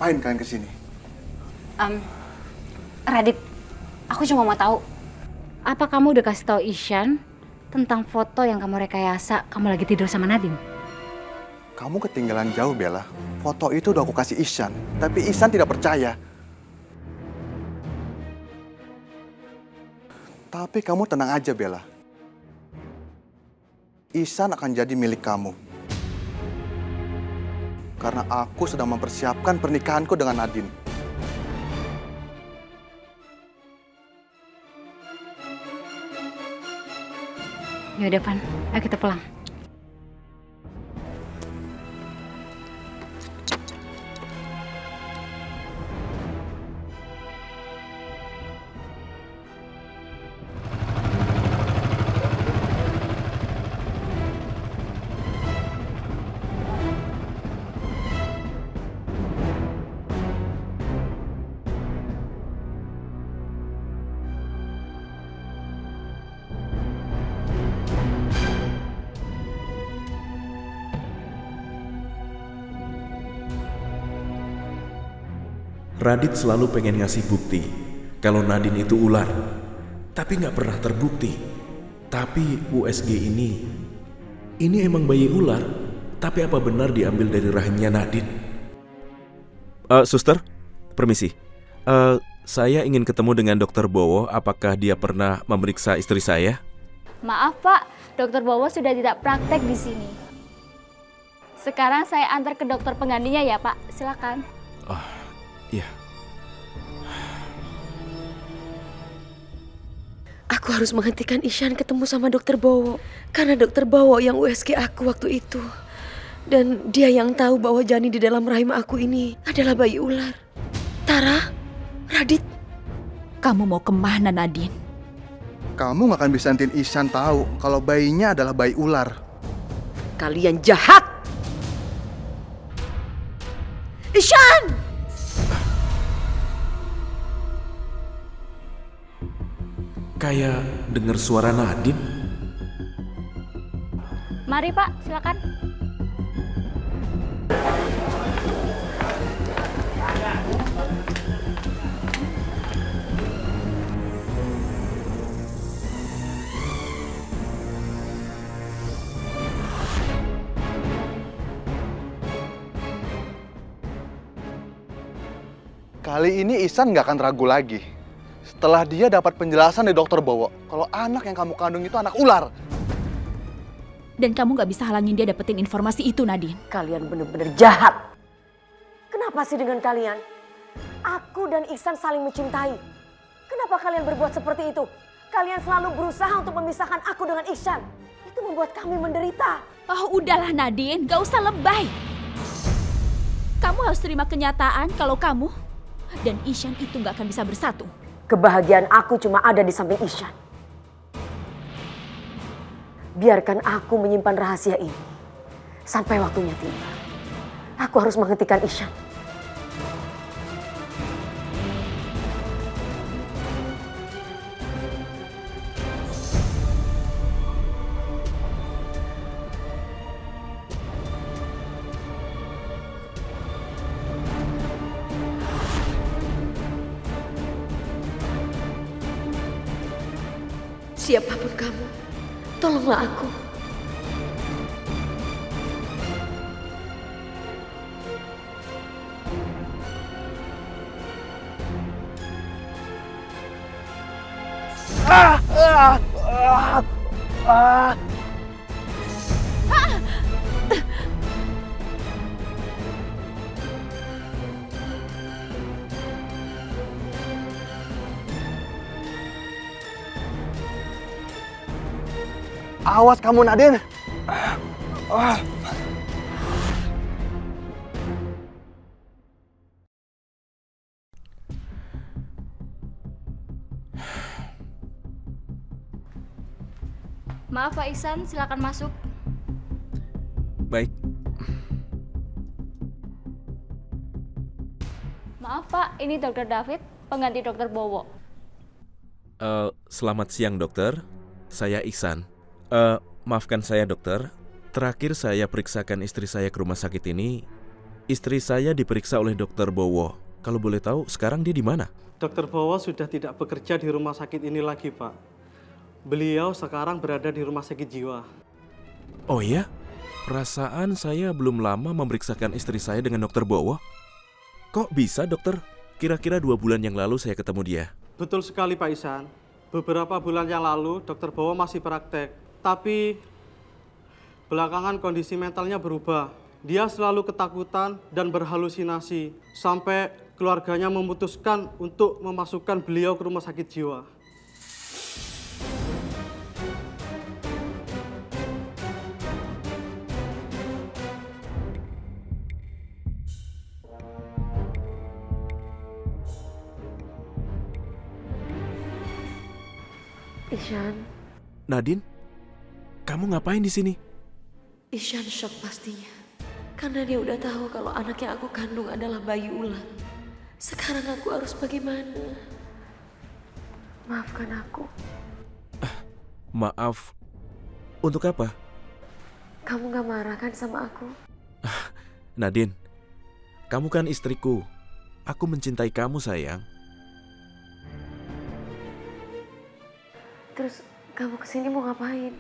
Ngapain kalian kesini? Radit, aku cuma mau tahu, apa kamu udah kasih tahu Ishan tentang foto yang kamu rekayasa kamu lagi tidur sama Nadine? Kamu ketinggalan jauh, Bella. Foto itu udah aku kasih Ihsan, tapi Ihsan tidak percaya. Tapi kamu tenang aja, Bella. Ihsan akan jadi milik kamu. Karena aku sedang mempersiapkan pernikahanku dengan Nadine. Yaudah, Van. Ayo kita pulang. Radit selalu pengen ngasih bukti kalau Nadine itu ular, tapi nggak pernah terbukti. Tapi USG ini emang bayi ular, tapi apa benar diambil dari rahimnya Nadine? Suster, permisi. Saya ingin ketemu dengan Dokter Bowo. Apakah dia pernah memeriksa istri saya? Maaf Pak, Dokter Bowo sudah tidak praktek di sini. Sekarang saya antar ke dokter penggantinya ya Pak, silakan. Iya. Aku harus menghentikan Ihsan ketemu sama Dokter Bowo. Karena Dokter Bowo yang USG aku waktu itu. Dan dia yang tahu bahwa janin di dalam rahim aku ini adalah bayi ular. Tara, Radit. Kamu mau kemana, Nadine? Kamu gak akan bisa nantiin Ihsan tahu kalau bayinya adalah bayi ular. Kalian jahat! Ihsan! Kayak dengar suara Nadine. Mari Pak, silakan. Kali ini Ihsan gak akan ragu lagi. Setelah dia dapat penjelasan dari Dokter Bowo kalau anak yang kamu kandung itu anak ular. Dan kamu gak bisa halangin dia dapetin informasi itu, Nadine. Kalian benar-benar jahat. Kenapa sih dengan kalian? Aku dan Ihsan saling mencintai. Kenapa kalian berbuat seperti itu? Kalian selalu berusaha untuk memisahkan aku dengan Ihsan. Itu membuat kami menderita. Oh, udahlah Nadine, gak usah lebay. Kamu harus terima kenyataan kalau kamu dan Ihsan itu gak akan bisa bersatu. Kebahagiaan aku cuma ada di samping Ihsan. Biarkan aku menyimpan rahasia ini sampai waktunya tiba. Aku harus menghentikan Ihsan. Siapapun kamu, tolonglah aku. Awas kamu, Nadine. Maaf Pak Ihsan, silakan masuk. Baik. Maaf Pak, ini Dokter David, pengganti Dokter Bowo. Selamat siang dokter. Saya Ihsan. Maafkan saya dokter. Terakhir saya periksakan istri saya ke rumah sakit ini, Istri saya diperiksa oleh Dokter Bowo. Kalau boleh tahu, sekarang dia di mana? Dokter Bowo sudah tidak bekerja di rumah sakit ini lagi, Pak. Beliau sekarang berada di rumah sakit jiwa. Oh iya? Perasaan saya belum lama memeriksakan istri saya dengan Dokter Bowo. Kok bisa, dokter? Kira-kira 2 bulan yang lalu saya ketemu dia. Betul sekali, Pak Ihsan. Beberapa bulan yang lalu, Dokter Bowo masih praktek. Tapi belakangan kondisi mentalnya berubah. Dia selalu ketakutan dan berhalusinasi. Sampai keluarganya memutuskan untuk memasukkan beliau ke rumah sakit jiwa. Ishan, Nadine, kamu ngapain di sini? Ishan shock pastinya. Karena dia udah tahu kalau anak yang aku kandung adalah bayi ular. Sekarang aku harus bagaimana? Maafkan aku. Maaf. Untuk apa? Kamu gak marah kan sama aku? Nadine, kamu kan istriku. Aku mencintai kamu, sayang. Terus kamu kesini mau ngapain?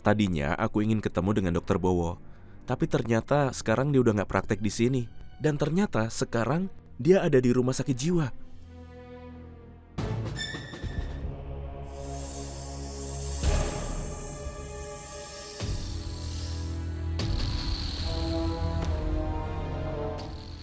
Tadinya aku ingin ketemu dengan Dokter Bowo. Tapi ternyata sekarang dia udah gak praktek di sini. Dan ternyata sekarang dia ada di rumah sakit jiwa.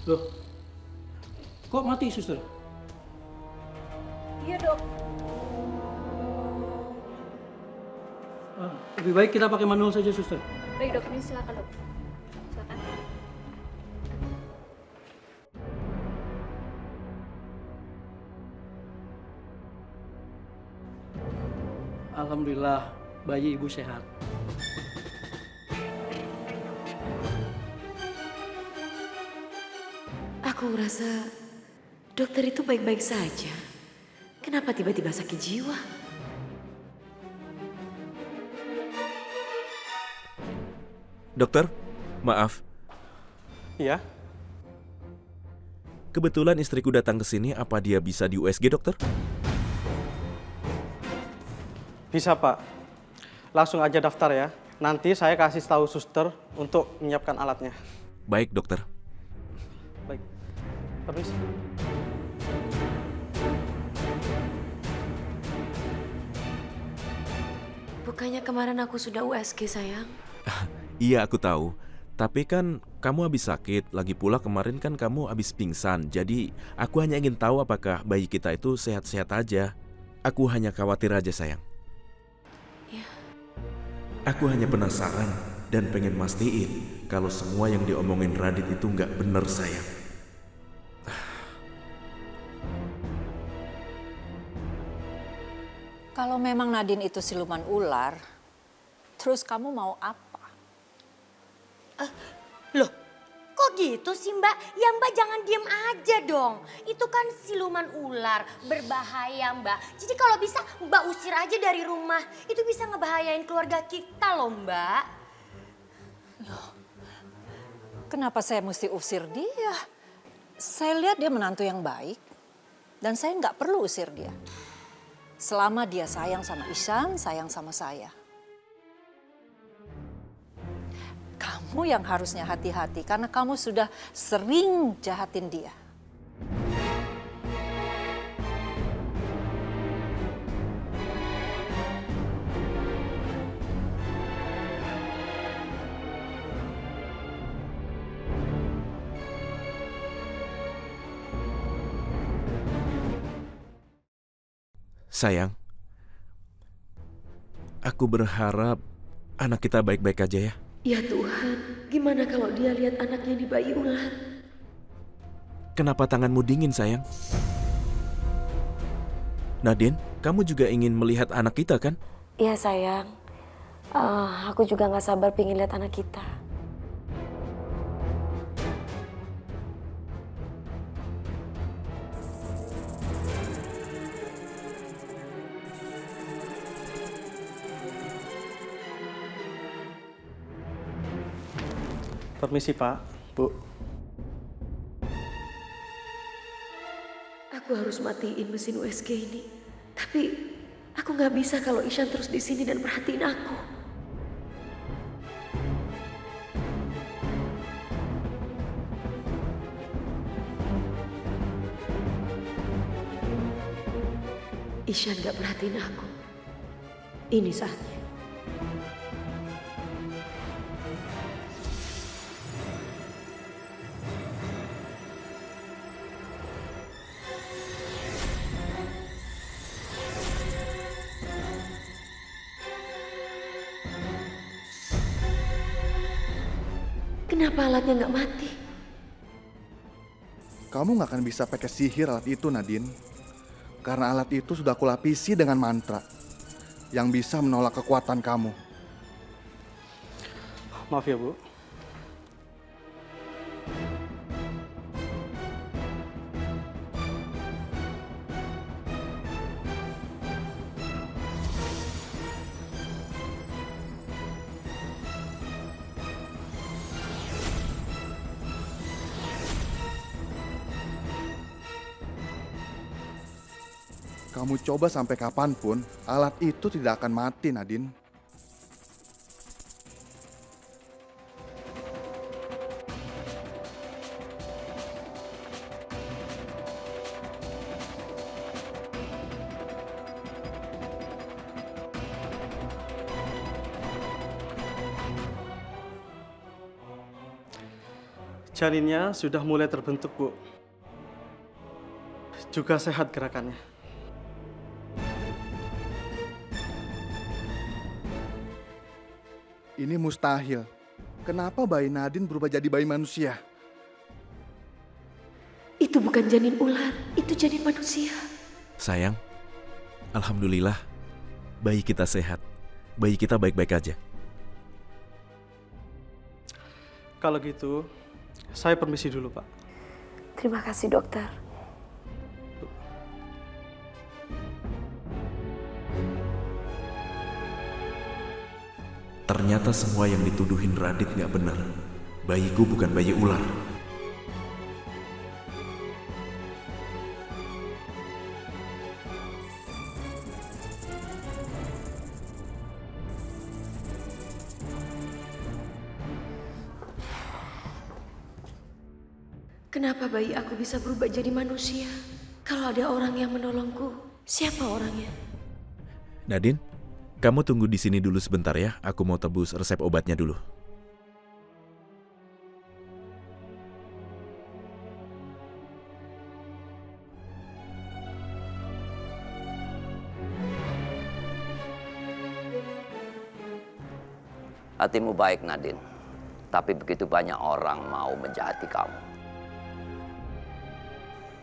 Loh, kok mati, suster? Iya, Dok. Lebih baik kita pakai manual saja, suster. Baik, Dok. Ini silakan, Dok. Silakan. Alhamdulillah, bayi ibu sehat. Aku ngerasa dokter itu baik-baik saja. Kenapa tiba-tiba sakit jiwa? Dokter, maaf. Iya, Kebetulan istriku datang ke sini. Apa dia bisa di USG, dokter? bisa, Pak. Langsung aja daftar ya. Nanti saya kasih tahu suster untuk menyiapkan alatnya. Baik, dokter. Baik. Permisi. Bukannya kemarin aku sudah USG, sayang? Iya, aku tahu. Tapi kan kamu habis sakit. Lagi pula kemarin kan kamu habis pingsan. Jadi aku hanya ingin tahu apakah bayi kita itu sehat-sehat aja. Aku hanya khawatir aja, sayang. Ya. Aku hanya penasaran dan pengen mastiin kalau semua yang diomongin Radit itu nggak bener, sayang. Kalau memang Nadine itu siluman ular, terus kamu mau apa? Loh, kok gitu sih Mbak? Ya Mbak jangan diem aja dong. Itu kan siluman ular, berbahaya Mbak. Jadi kalau bisa Mbak usir aja dari rumah. Itu bisa ngebahayain keluarga kita loh Mbak. Kenapa saya mesti usir dia? Saya lihat dia menantu yang baik dan saya nggak perlu usir dia. Selama dia sayang sama Ihsan, sayang sama saya. Kamu yang harusnya hati-hati karena kamu sudah sering jahatin dia. Sayang, aku berharap anak kita baik-baik aja ya. Ya Tuhan, gimana kalau dia lihat anaknya di bayi ular? Kenapa tanganmu dingin, sayang? Nadine, kamu juga ingin melihat anak kita kan? Iya sayang, aku juga gak sabar pengen lihat anak kita. Permisi Pak, Bu. Aku harus matiin mesin USG ini. Tapi aku nggak bisa kalau Ishan terus di sini dan perhatiin aku. Ishan nggak perhatiin aku. Ini saatnya. Kenapa alatnya nggak mati? Kamu nggak akan bisa pakai sihir alat itu, Nadine. Karena alat itu sudah aku lapisi dengan mantra yang bisa menolak kekuatan kamu. Maaf ya Bu. Kamu coba sampai kapanpun, alat itu tidak akan mati, Nadine. Janinnya sudah mulai terbentuk, Bu. Juga sehat gerakannya. Ini mustahil. Kenapa bayi Nadine berubah jadi bayi manusia? Itu bukan janin ular, itu janin manusia. Sayang, alhamdulillah, bayi kita sehat. Bayi kita baik-baik aja. Kalau gitu, saya permisi dulu, Pak. Terima kasih, dokter. Ternyata semua yang dituduhin Radit nggak benar. Bayiku bukan bayi ular. Kenapa bayi aku bisa berubah jadi manusia? Kalau ada orang yang menolongku, siapa orangnya? Nadine, kamu tunggu di sini dulu sebentar ya. Aku mau tebus resep obatnya dulu. Hatimu baik, Nadine. Tapi begitu banyak orang mau menjahati kamu.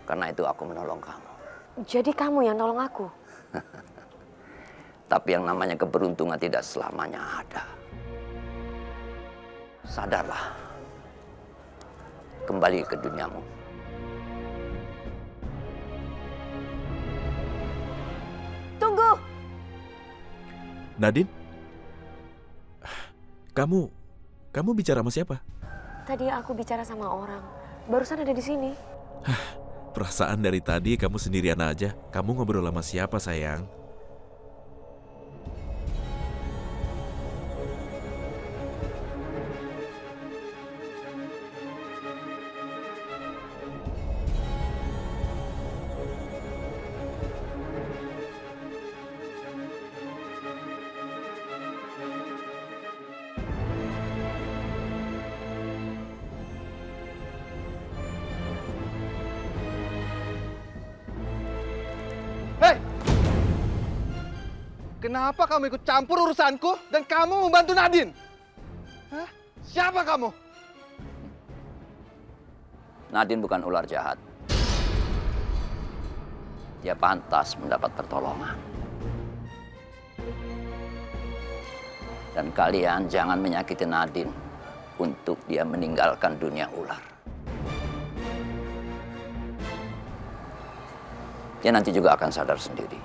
Karena itu aku menolong kamu. Jadi kamu yang nolong aku? Tapi yang namanya keberuntungan tidak selamanya ada. Sadarlah. Kembali ke duniamu. Tunggu! Nadine? Kamu bicara sama siapa? Tadi aku bicara sama orang. Barusan ada di sini. Perasaan dari tadi kamu sendirian aja. Kamu ngobrol sama siapa, sayang? Hei! Kenapa kamu ikut campur urusanku dan kamu membantu Nadine? Hah? Siapa kamu? Nadine bukan ular jahat. Dia pantas mendapat pertolongan. Dan kalian jangan menyakiti Nadine untuk dia meninggalkan dunia ular. Dia nanti juga akan sadar sendiri.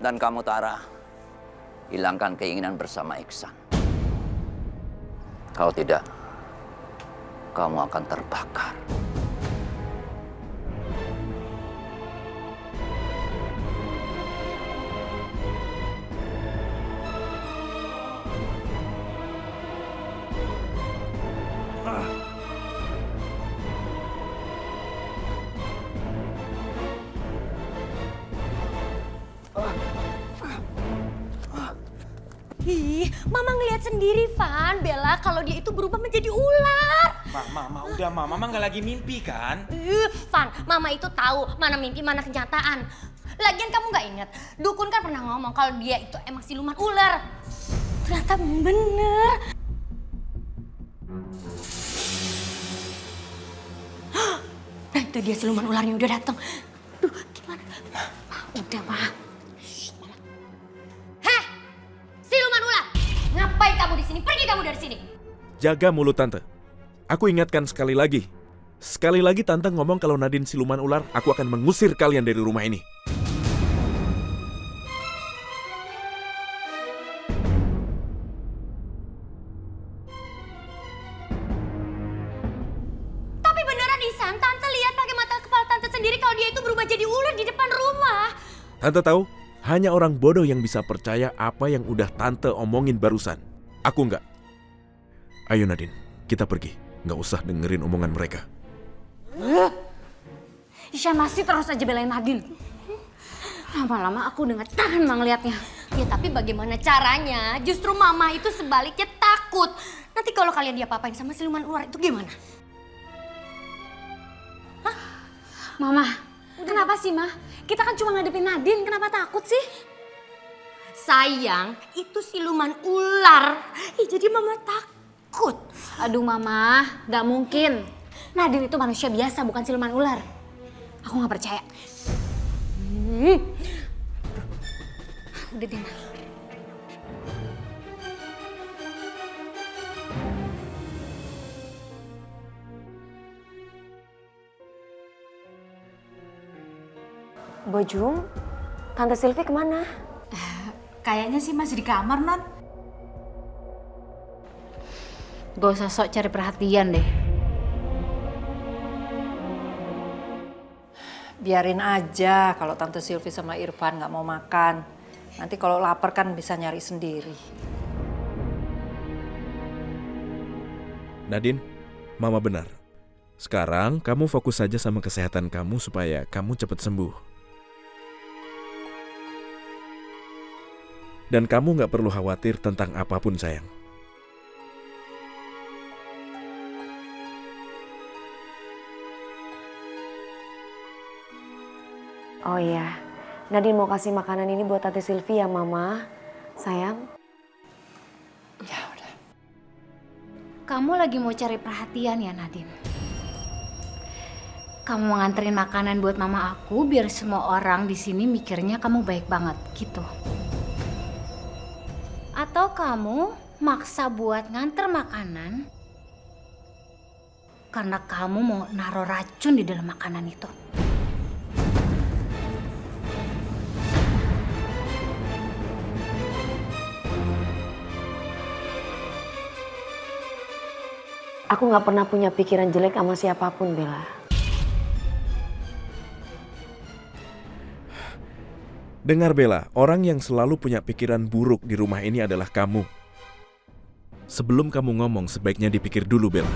Dan kamu Tara, hilangkan keinginan bersama Iksan. Kalau tidak, kamu akan terbakar. Ih, Mama ngeliat sendiri, Van. Bella kalau dia itu berubah menjadi ular. Mama, udah Mama nggak lagi mimpi kan? Van, Mama itu tahu mana mimpi, mana kenyataan. Lagian kamu nggak ingat, Dukun kan pernah ngomong kalau dia itu emang siluman ular. Ternyata bener. Nah itu dia siluman ularnya udah datang. Duh, gimana? Udah, Ma. Heh, siluman ular. Ngapain kamu di sini? Pergi kamu dari sini. Jaga mulut Tante. Aku ingatkan sekali lagi. Sekali lagi Tante ngomong kalau Nadine siluman ular, aku akan mengusir kalian dari rumah ini. Tapi beneran Ihsan, Tante lihat pakai mata kepala Tante sendiri kalau dia itu berubah jadi ular di depan rumah. Tante tahu, hanya orang bodoh yang bisa percaya apa yang udah Tante omongin barusan. Aku enggak. Ayo Nadine, kita pergi. Nggak usah dengerin omongan mereka. Ihsan masih terus aja belain Nadine. Lama-lama aku udah gak tahan ngeliatnya. Ya tapi bagaimana caranya? Justru Mama itu sebaliknya takut. Nanti kalau kalian diapa-apain sama siluman ular itu gimana? Hah? Mama, kenapa sih, Ma? Kita kan cuma ngadepin Nadine, kenapa takut sih? Sayang, itu siluman ular. Jadi Mama takut. Aduh Mama, gak mungkin. Nadine itu manusia biasa, bukan siluman ular. Aku gak percaya. Udah deh, Ma. Bojung, Tante Sylvie kemana? Kayaknya sih masih di kamar, Non. Gak usah sok cari perhatian deh. Biarin aja kalau Tante Sylvie sama Irfan nggak mau makan. Nanti kalau lapar kan bisa nyari sendiri. Nadine, Mama benar. Sekarang kamu fokus saja sama kesehatan kamu supaya kamu cepat sembuh. Dan kamu nggak perlu khawatir tentang apapun, sayang. Oh iya, Nadine mau kasih makanan ini buat Tante Sylvie ya, Mama. Sayang. Ya udah. Kamu lagi mau cari perhatian ya, Nadine? Kamu mau nganterin makanan buat mama aku biar semua orang di sini mikirnya kamu baik banget, gitu. Atau kamu maksa buat nganter makanan karena kamu mau naruh racun di dalam makanan itu. Aku gak pernah punya pikiran jelek sama siapapun, Bella. Dengar Bella, orang yang selalu punya pikiran buruk di rumah ini adalah kamu. Sebelum kamu ngomong, sebaiknya dipikir dulu Bella.